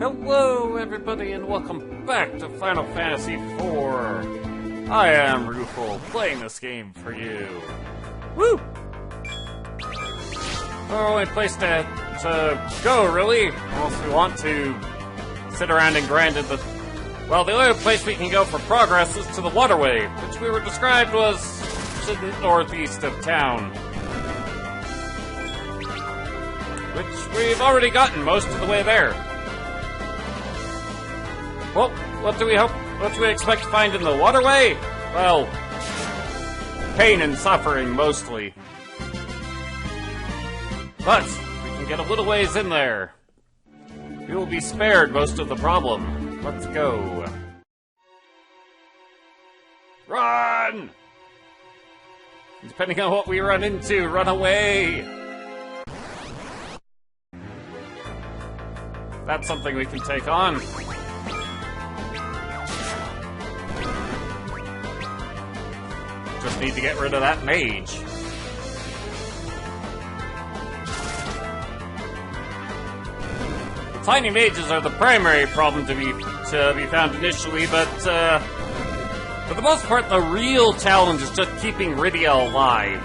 Hello, everybody, and welcome back to Final Fantasy IV. I am Rufal, playing this game for you. Woo! Our only place to go, really, unless we want to sit around and grind at the... Well, the only place we can go for progress is to the Waterway, which we were described was to the northeast of town. Which we've already gotten most of the way there. Well, what do we expect to find in the Waterway? Well, pain and suffering, mostly. But we can get a little ways in there. We will be spared most of the problem. Let's go. Run! Depending on what we run into, run away! That's something we can take on. Just need to get rid of that mage. The tiny mages are the primary problem to be found initially, but for the most part, the real challenge is just keeping Rydia alive.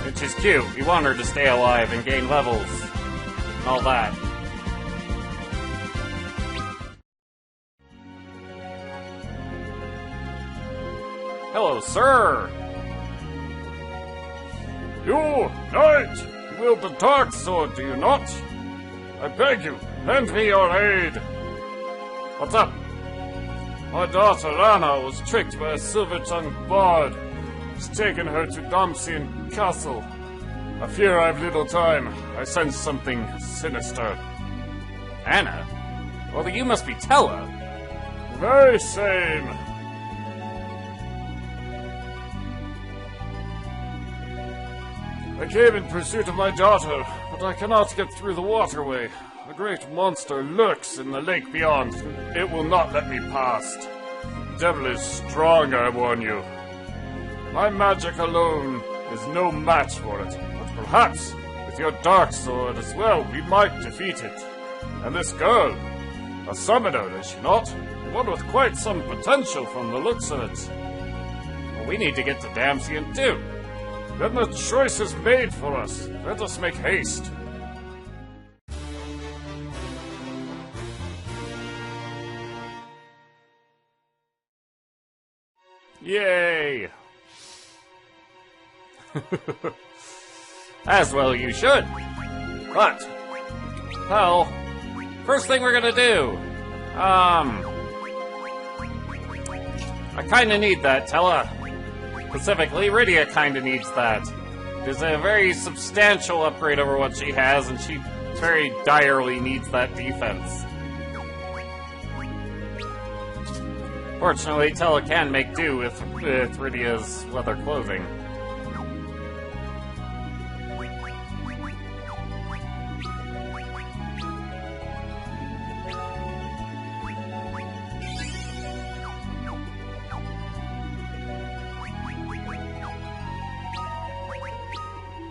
Which is cute. We want her to stay alive and gain levels. And all that. Hello, sir! You, knight! You wield the dark sword, do you not? I beg you, lend me your aid! What's up? My daughter, Lana, was tricked by a silver-tongued bard. He's taken her to Damsian Castle. I fear I have little time. I sense something sinister. Anna? Well, you must be Tella. Very same. I came in pursuit of my daughter, but I cannot get through the waterway. A great monster lurks in the lake beyond. It will not let me past. The devil is strong, I warn you. My magic alone is no match for it, but perhaps with your dark sword as well, we might defeat it. And this girl, a summoner, is she not? One with quite some potential from the looks of it. Well, we need to get to Damsian too. Then the choice is made for us. Let us make haste. Yay! As well you should. But, well, first thing we're gonna do, I kinda need that, Tella. Specifically, Rydia kinda needs that. There's a very substantial upgrade over what she has, and she very direly needs that defense. Fortunately, Tella can make do with Rydia's leather clothing.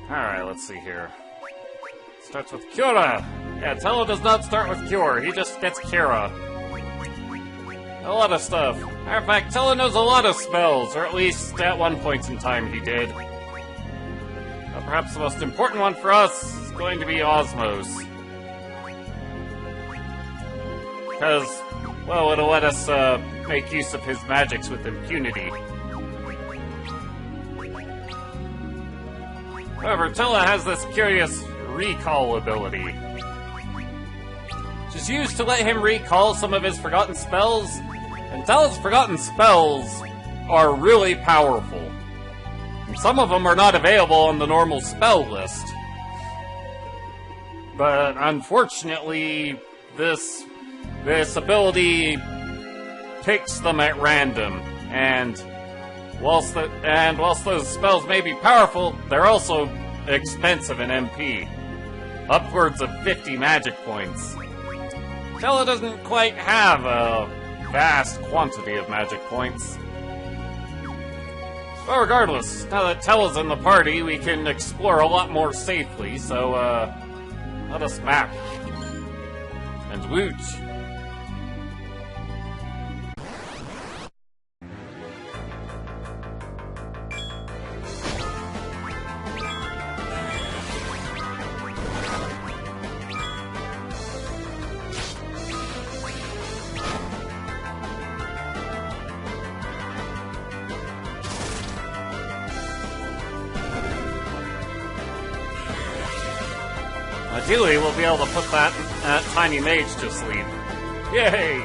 Alright, let's see here. Starts with Cura! Yeah, Tella does not start with Cure, he just gets Cura. A lot of stuff. Matter of fact, Tella knows a lot of spells, or at least at one point in time he did. But perhaps the most important one for us is going to be Osmos. Because, well, it'll let us make use of his magics with impunity. However, Tella has this curious recall ability. She's used to let him recall some of his forgotten spells, and Tella's forgotten spells are really powerful. And some of them are not available on the normal spell list. But unfortunately, this ability picks them at random, and whilst those spells may be powerful, they're also expensive in MP. Upwards of 50 magic points. Tella doesn't quite have a vast quantity of magic points. But regardless, now that Tella's in the party, we can explore a lot more safely, so, let us map. And woot. Ideally, we'll be able to put that tiny mage to sleep. Yay!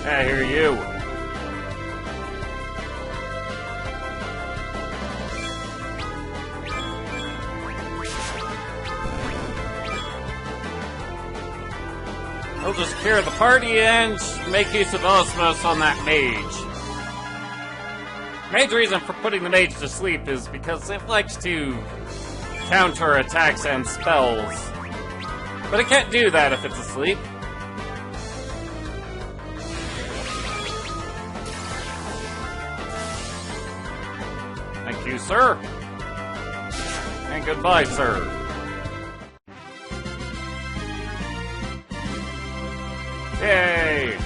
I hear you. We'll just clear the party and make use of Osmos on that mage. Main reason for putting the mage to sleep is because it likes to counter attacks and spells. But it can't do that if it's asleep. Thank you, sir. And goodbye, sir. Yay!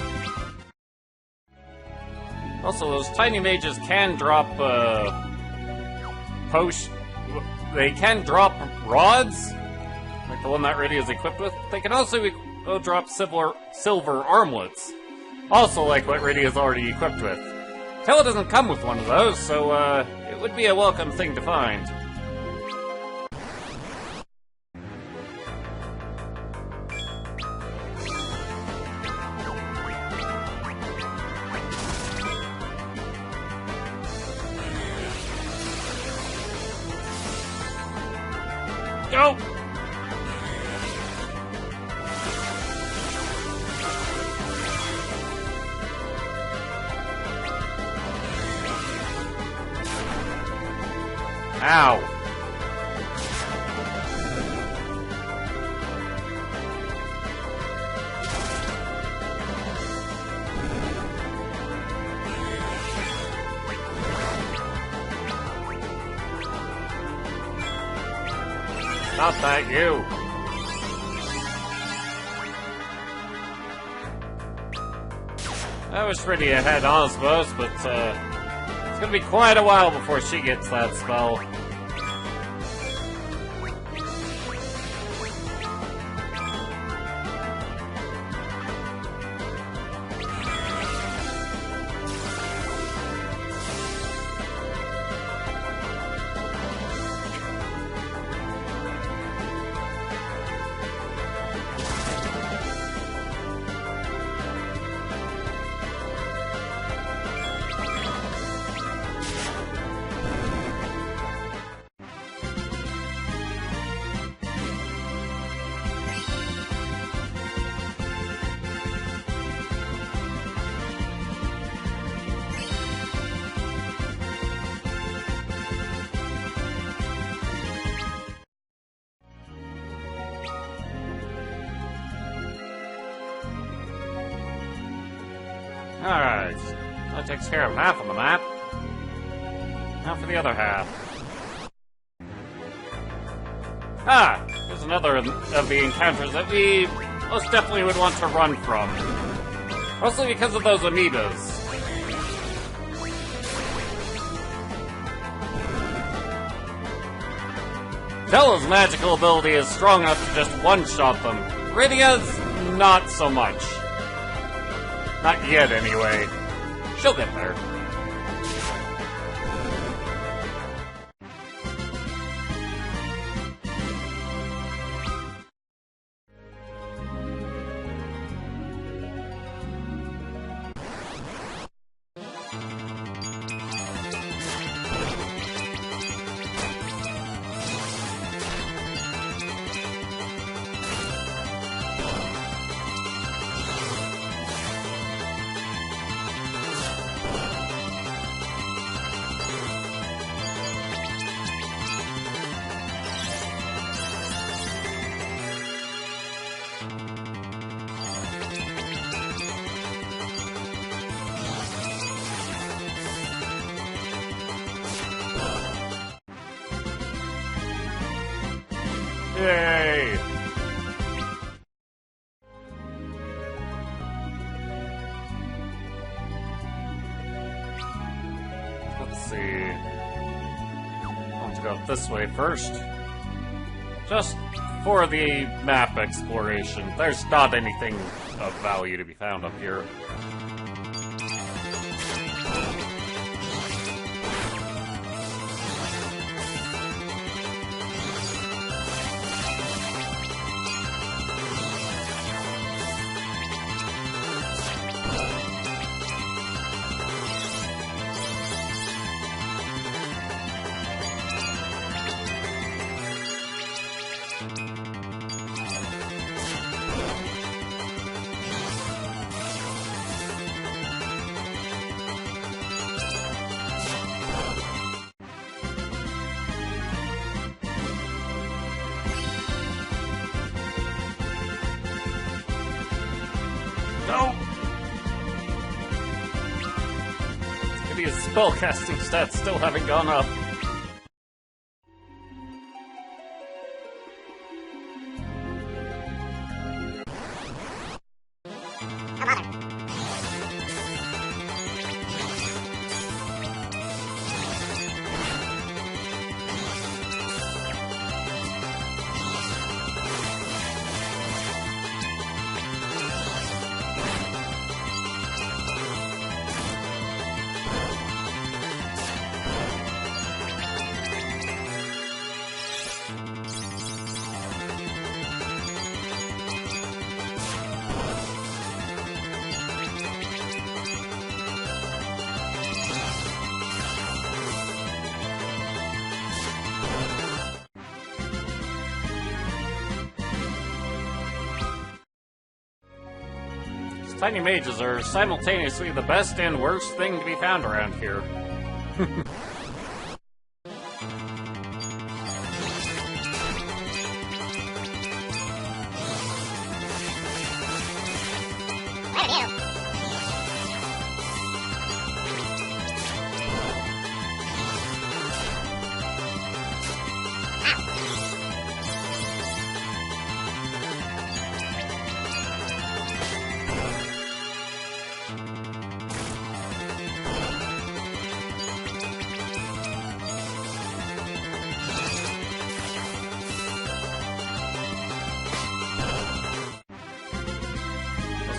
Also, those tiny mages can drop, potion. They can drop rods, like the one that Riddy is equipped with. They can also drop silver armlets, also like what Riddy is already equipped with. Tella doesn't come with one of those, so it would be a welcome thing to find. Go! Ow! Not that, you. I was pretty ahead Osmos, but it's gonna be quite a while before she gets that spell. Alright, that takes care of half of the map. Now for the other half. Ah, here's another of the encounters that we most definitely would want to run from. Mostly because of those amoebas. Tella's magical ability is strong enough to just one-shot them. Rydia's not so much. Not yet, anyway. She'll get there. Yay! Let's see. I want to go this way first. Just for the map exploration. There's not anything of value to be found up here. No! Maybe his spellcasting stats still haven't gone up. Tiny mages are simultaneously the best and worst thing to be found around here.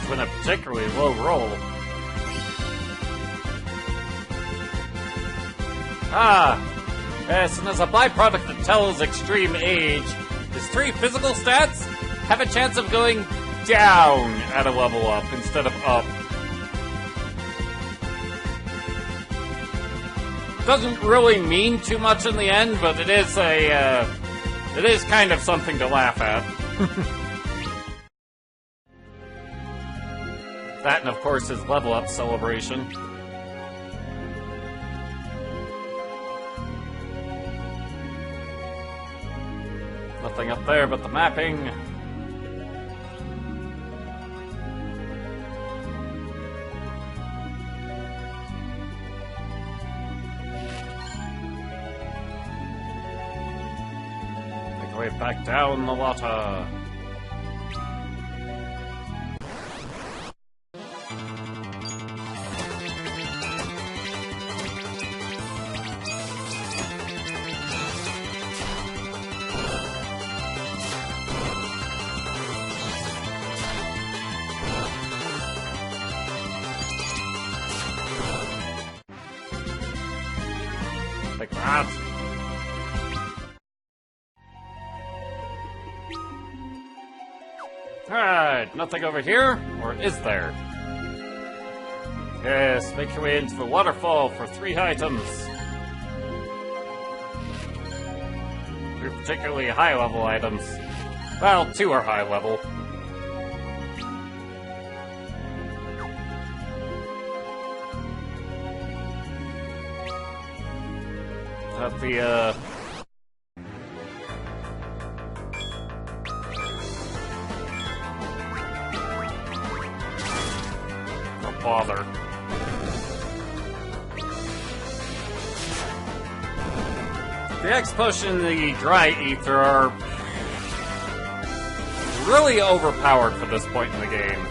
Been a particularly low roll. Yes, and as a byproduct that tells extreme age, his 3 physical stats have a chance of going down at a level up instead of up. Doesn't really mean too much in the end, but it is it is kind of something to laugh at. That and, of course, his level up celebration. Nothing up there but the mapping. Make our way back down the water. Like that. Alright, nothing over here, or is there? Yes, make your way into the waterfall for 3 items. 3 particularly high-level items. Well, 2 are high-level. The, don't bother. The X potion and the dry ether are really overpowered for this point in the game.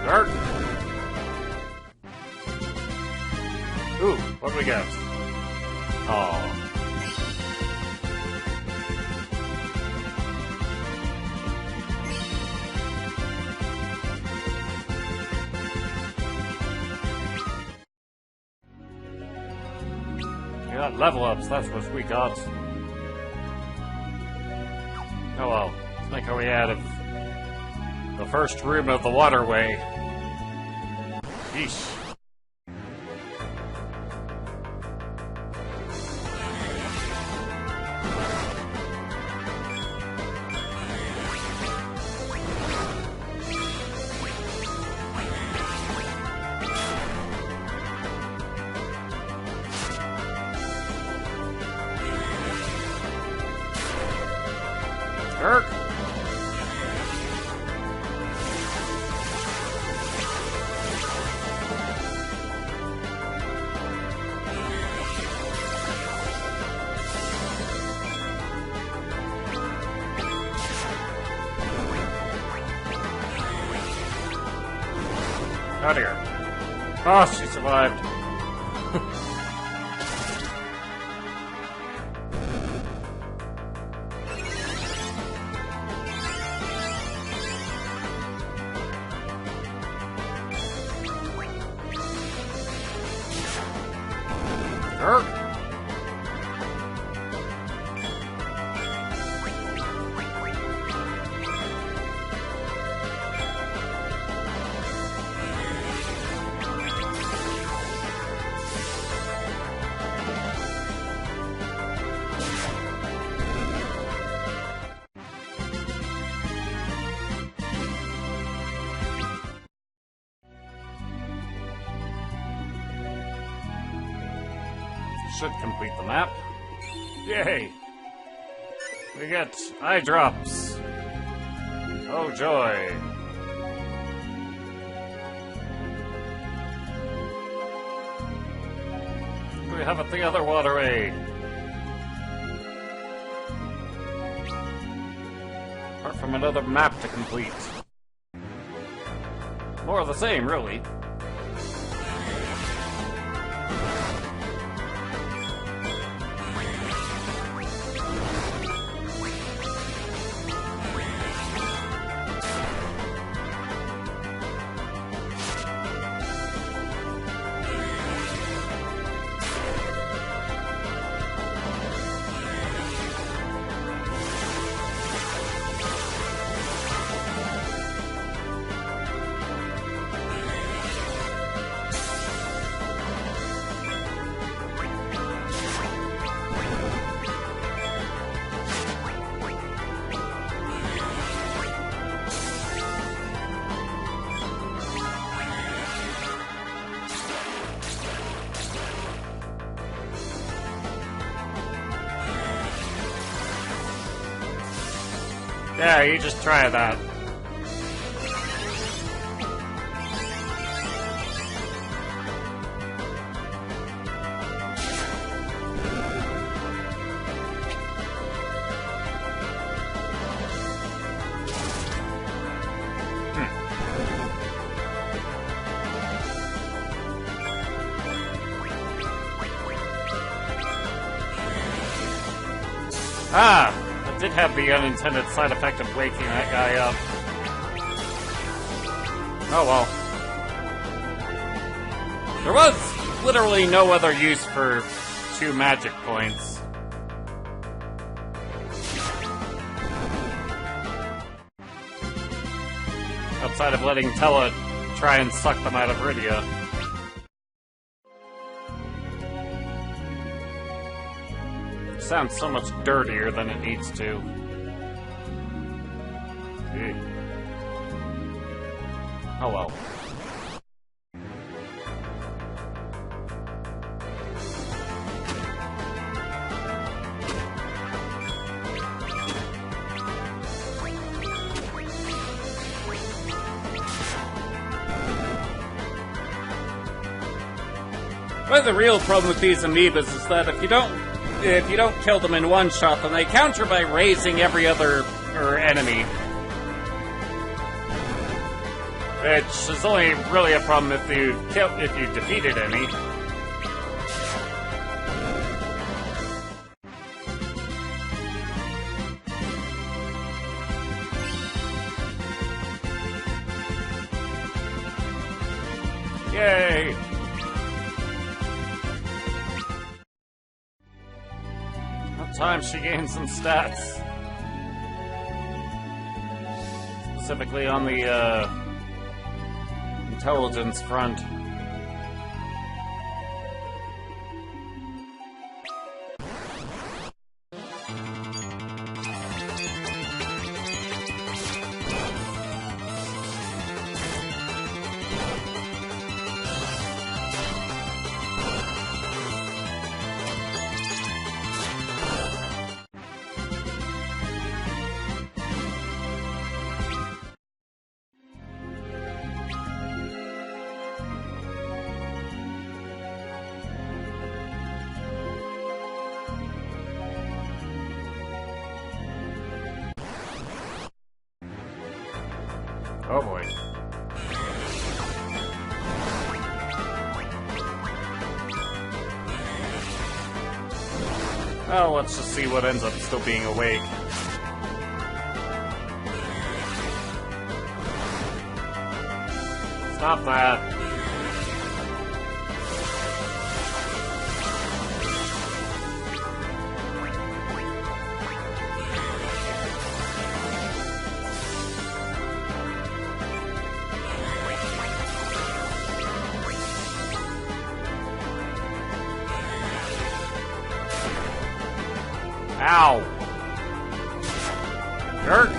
Dirt. Ooh, what do we get? Oh. We got level ups, that's what we got. Oh well, let's make our way out of the first room of the Waterway. Yeesh. Dirk. Out here. Oh, she survived. Dirk. Should complete the map. Yay! We get eye drops. Oh joy! What do we have at the other Waterway? Apart from another map to complete. More of the same, really. Yeah, you just try that. Ah! That did have the unintended side effect of waking that guy up. Oh well. There was literally no other use for 2 magic points. Outside of letting Tella try and suck them out of Rydia. Sounds so much dirtier than it needs to. Oh well. Well, the real problem with these amoebas is that if you don't kill them in one shot, then they counter by raising every other enemy. Which is only really a problem if you defeated any. Yay! About time she gained some stats. Specifically on the, intelligence front. Oh boy. Well, let's just see what ends up still being awake. Stop that. Ow! Jerk!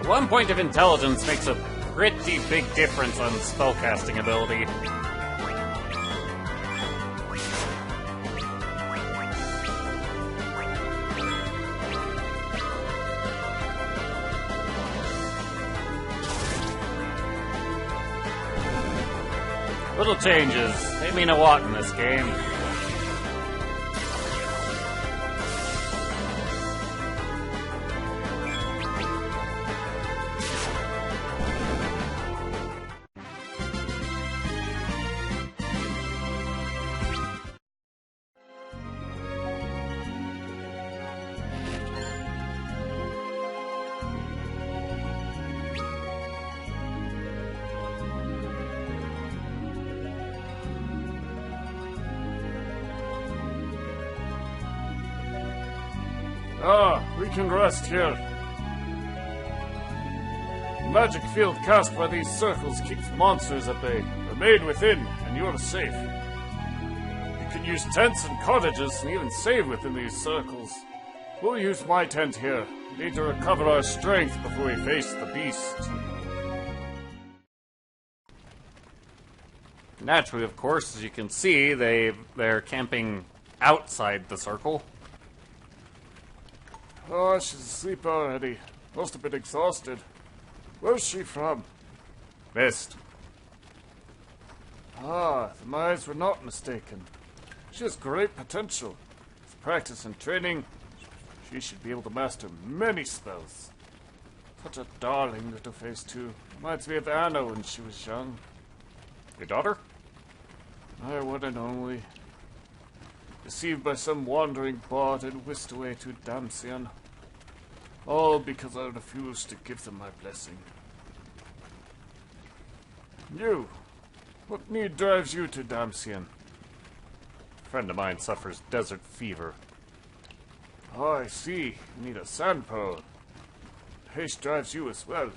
One point of intelligence makes a pretty big difference on spellcasting ability. Little changes, they mean a lot in this game. Ah, we can rest here. The magic field cast by these circles keeps monsters at bay. Remain within, and you are safe. You can use tents and cottages and even save within these circles. We'll use my tent here. We need to recover our strength before we face the beast. Naturally, of course, as you can see, they're camping outside the circle. Oh, she's asleep already. Must have been exhausted. Where's she from? Mist. Ah, my eyes were not mistaken. She has great potential. With practice and training, she should be able to master many spells. Such a darling little face, too. Reminds me of Anna when she was young. Your daughter? My one and only. Deceived by some wandering bard and whisked away to Damcian. All because I refused to give them my blessing. You. What need drives you to Damsian? A friend of mine suffers desert fever. Oh, I see. You need a sand pearl. Haste drives you as well.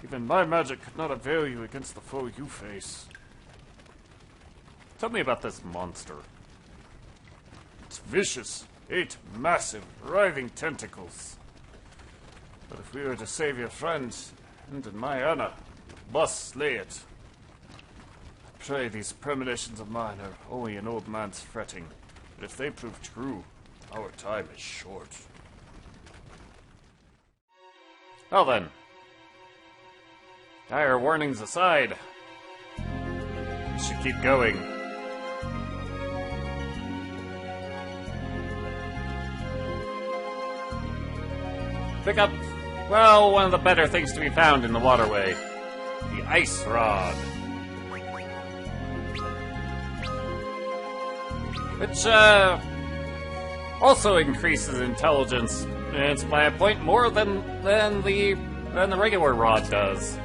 Even my magic could not avail you against the foe you face. Tell me about this monster. It's vicious. 8 massive, writhing tentacles. But if we were to save your friend, and in my honor, must slay it. I pray these premonitions of mine are only an old man's fretting, but if they prove true, our time is short. Well then. Dire warnings aside, we should keep going. Pick up, well, one of the better things to be found in the Waterway. The ice rod. Which, also increases intelligence, and it's by a point more than the regular rod does.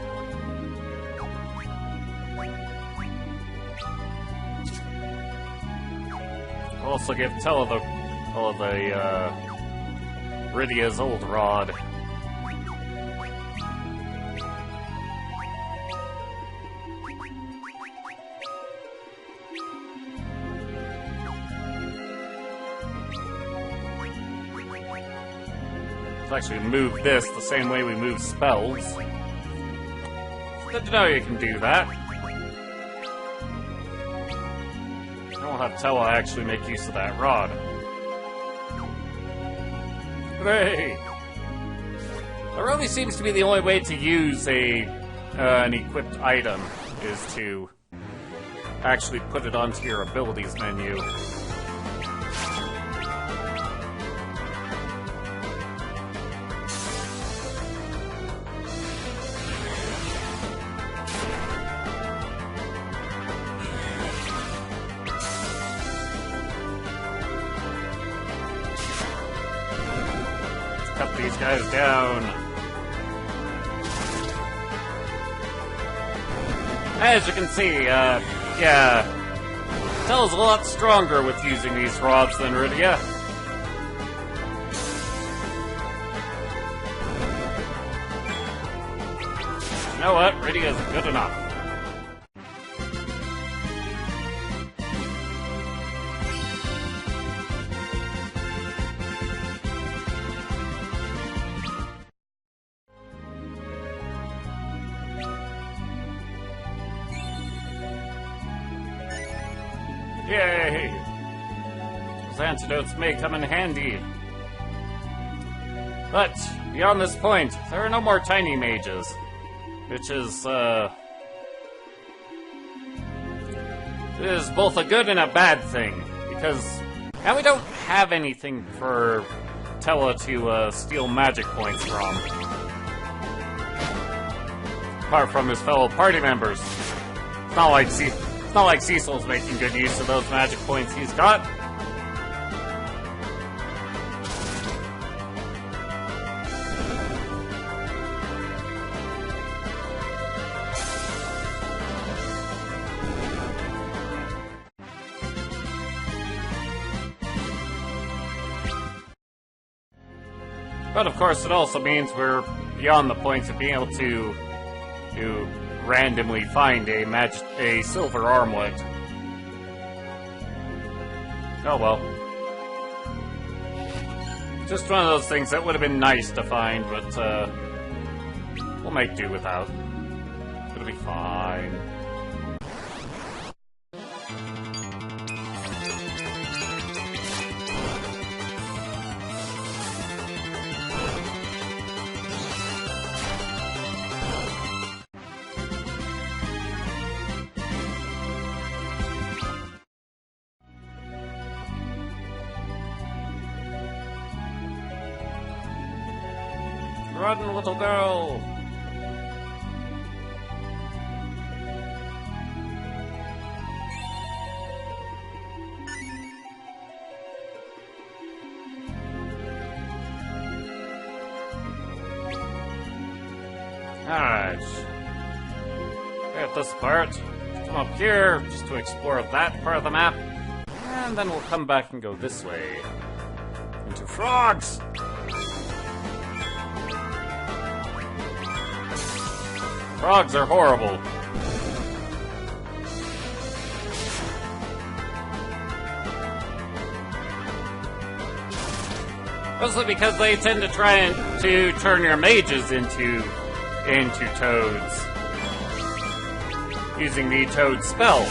Also give Tella Rydia's old rod. Let's actually move this the same way we move spells. It's good to know you can do that. I'll have Tella actually make use of that rod. Hooray! That really seems to be the only way to use an equipped item, is to actually put it onto your abilities menu. Cut these guys down. As you can see, yeah, Tella's a lot stronger with using these rods than Rydia. You know what? Rydia's good enough. Yay! Those antidotes may come in handy. But, beyond this point, there are no more tiny mages. Which is both a good and a bad thing. Because now we don't have anything for Tella to steal magic points from. Apart from his fellow party members. It's not like Cecil's making good use of those magic points he's got. But of course, it also means we're beyond the point of being able to randomly find a silver armlet. Oh well. Just one of those things that would have been nice to find, but we'll make do without. It'll be fine. Run, little girl! Alright. At this part, come up here just to explore that part of the map. And then we'll come back and go this way. Into frogs! Frogs are horrible. Mostly because they tend to try to turn your mages into toads. Using the toad spell.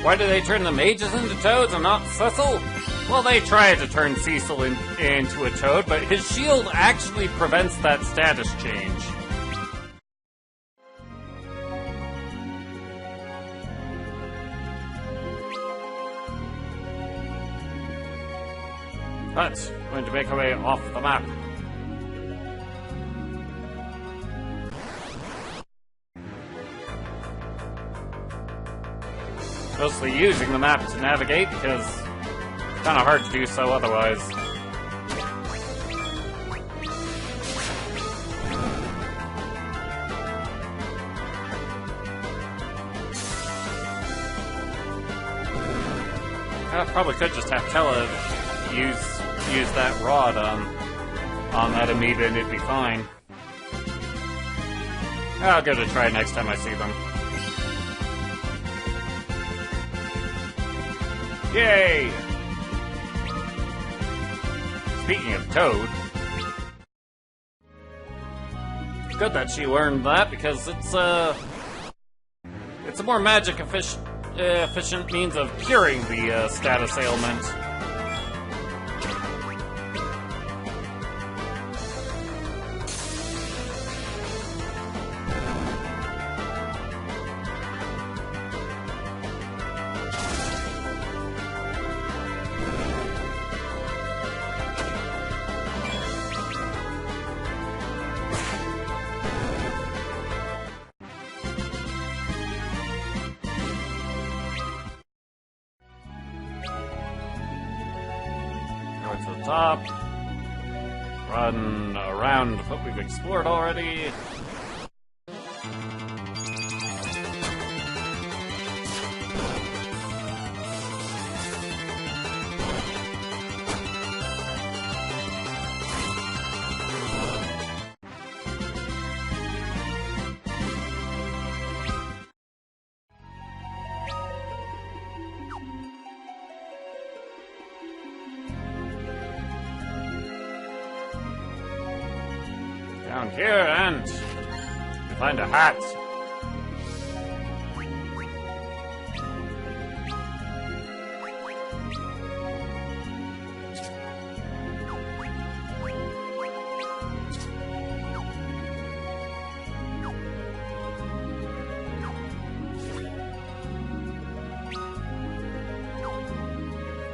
Why do they turn the mages into toads and not Cecil? Well, they tried to turn Cecil into a toad, but his shield actually prevents that status change. But, going to make our way off the map. Mostly using the map to navigate because it's kind of hard to do so otherwise. I probably could just have Tella use that rod on that amoeba and it'd be fine. I'll give it a try next time I see them. Yay! Speaking of Toad, it's good that she learned that because it's a more magic efficient means of curing the status ailment. To the top, run around what we've explored already. Down here, and we find a hat.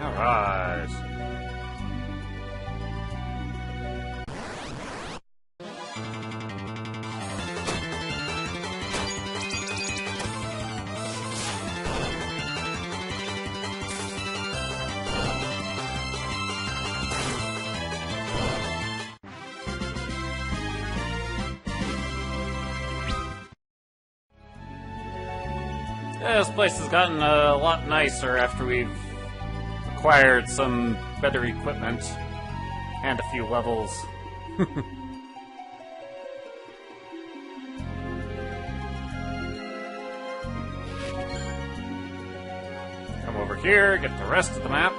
All right. Yeah, this place has gotten a lot nicer after we've acquired some better equipment and a few levels. Come over here, get the rest of the map.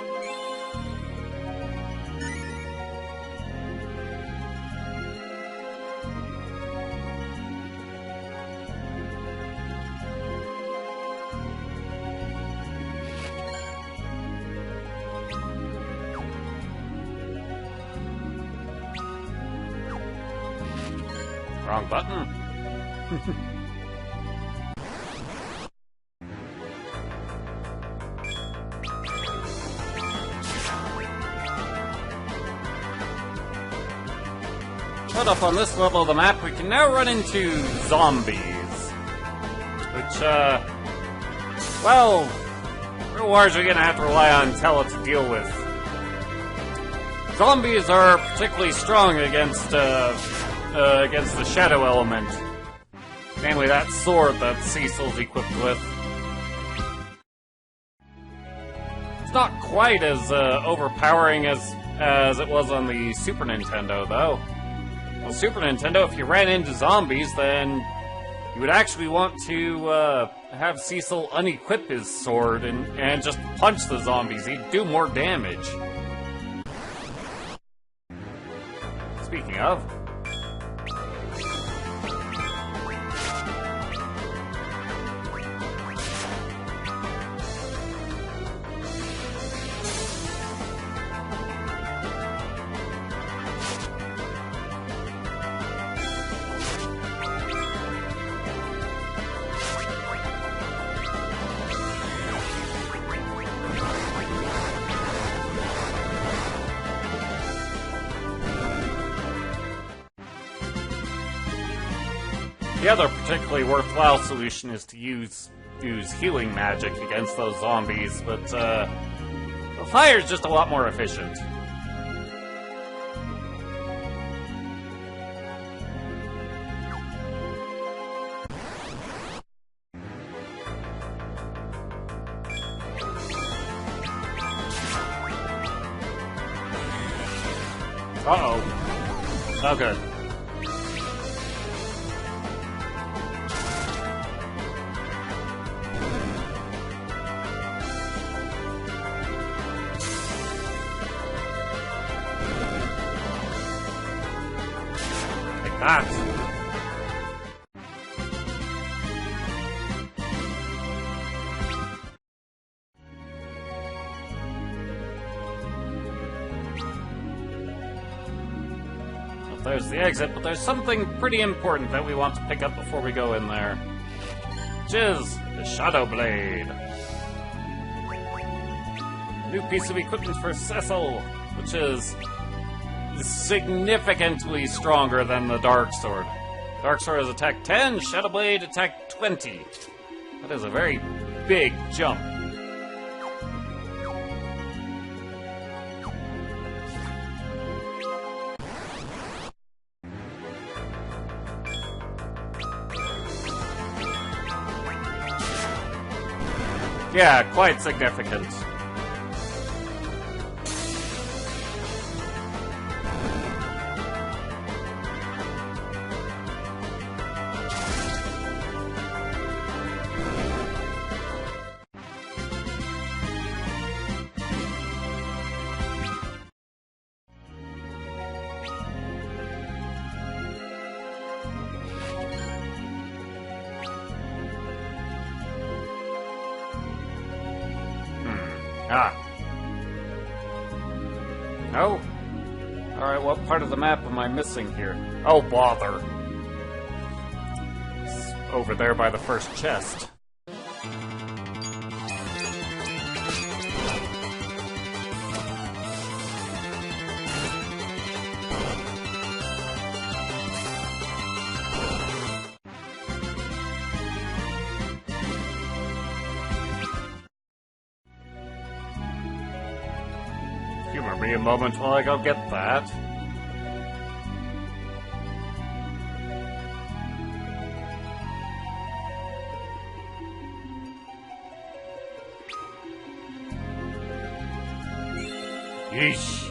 Wrong button. But up on this level of the map, we can now run into zombies. Which, well, real wars are gonna have to rely on Tella to deal with. Zombies are particularly strong against the shadow element. Namely that sword that Cecil's equipped with. It's not quite as overpowering as it was on the Super Nintendo, though. On Super Nintendo, if you ran into zombies, then you would actually want to have Cecil unequip his sword and just punch the zombies. He'd do more damage. Speaking of... The other particularly worthwhile solution is to use healing magic against those zombies, but the fire's just a lot more efficient. Uh-oh. Oh, good. That. Well, there's the exit, but there's something pretty important that we want to pick up before we go in there. Which is the Shadow Blade. New piece of equipment for Cecil, which is significantly stronger than the Dark Sword. Dark Sword has attack 10, Shadow Blade attack 20. That is a very big jump. Yeah, quite significant. No? Alright, what part of the map am I missing here? Oh, bother. It's over there by the first chest. Humor me a moment while I go get that. Yeesh.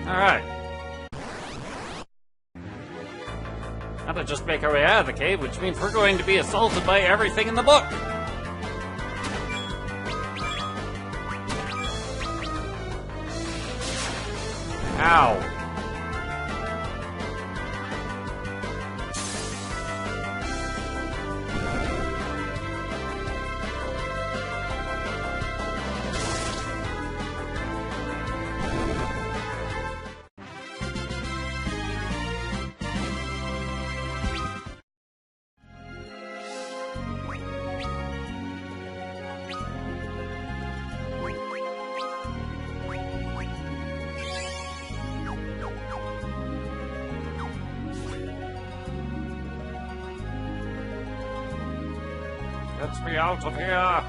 Alright. Now to just make our way out of the cave, which means we're going to be assaulted by everything in the book. Ow. Get me out of here!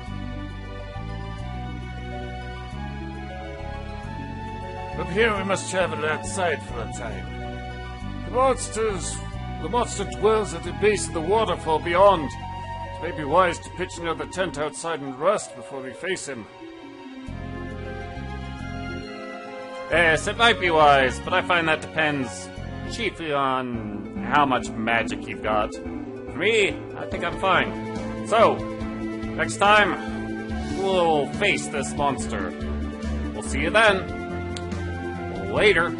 Up here we must travel outside for a time. The monster dwells at the base of the waterfall beyond. It may be wise to pitch another tent outside and rest before we face him. Yes, it might be wise, but I find that depends chiefly on how much magic you've got. For me, I think I'm fine. So, next time, we'll face this monster. We'll see you then. Later.